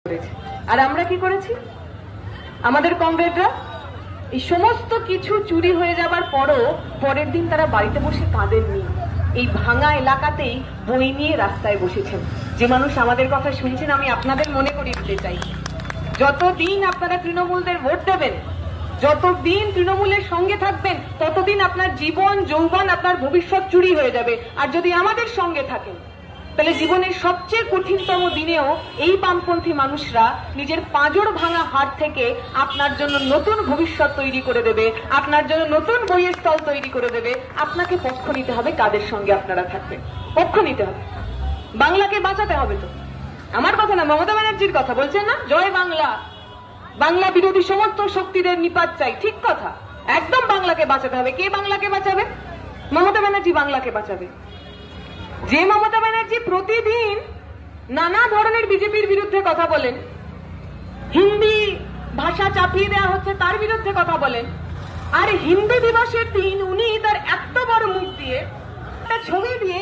করেছে। আর আমরা কি করেছি? আমাদের কমরেডরা এই সমস্ত কিছু চুরি হয়ে যাবার পরও পরের দিন তারা বাড়িতে বসে কাঁদেননি। এই ভাঙা এলাকাতেই বই নিয়ে রাস্তায় বসেছেন। যে মানুষ আমাদের কথা শুনছেন, আমি আপনাদের মনে করিয়ে দিতে চাই, যতদিন আপনারা তৃণমূলদের ভোট দেবেন, যতদিন তৃণমূলের সঙ্গে থাকবেন, ততদিন আপনার জীবন, যৌবন, আপনার ভবিষ্যৎ চুরি হয়ে যাবে। আর যদি আমাদের সঙ্গে থাকেন, তাহলে জীবনের সবচেয়ে কঠিনতম দিনেও এই বামপন্থী মানুষরা নিজের পাঁজর ভাঙা হাত থেকে আপনার জন্য নতুন ভবিষ্যৎ তৈরি করে দেবে, আপনার জন্য নতুন বইয়ের স্থল তৈরি করে দেবে। আপনাকে পক্ষ নিতে হবে কাদের সঙ্গে আপনারা থাকবেন, পক্ষ নিতে হবে। বাংলাকে বাঁচাতে হবে। তো আমার কথা না, মমতা ব্যানার্জির কথা বলছেন না, জয় বাংলা, বাংলা বিরোধী সমস্ত শক্তিদের নিপাত চাই। ঠিক কথা, একদম বাংলাকে বাঁচাতে হবে। কে বাংলাকে বাঁচাবে? মমতা ব্যানার্জি বাংলাকে বাঁচাবে। যে মমতা ব্যানার্জি প্রতিদিন নানা ধরনের বিজেপির বিরুদ্ধে কথা বলেন, হিন্দি ভাষা চাপিয়ে দেওয়া হচ্ছে তার বিরুদ্ধে কথা বলেন, আর হিন্দি দিবসের দিন উনি তার এত বড় মুখ দিয়ে একটা ছবি দিয়ে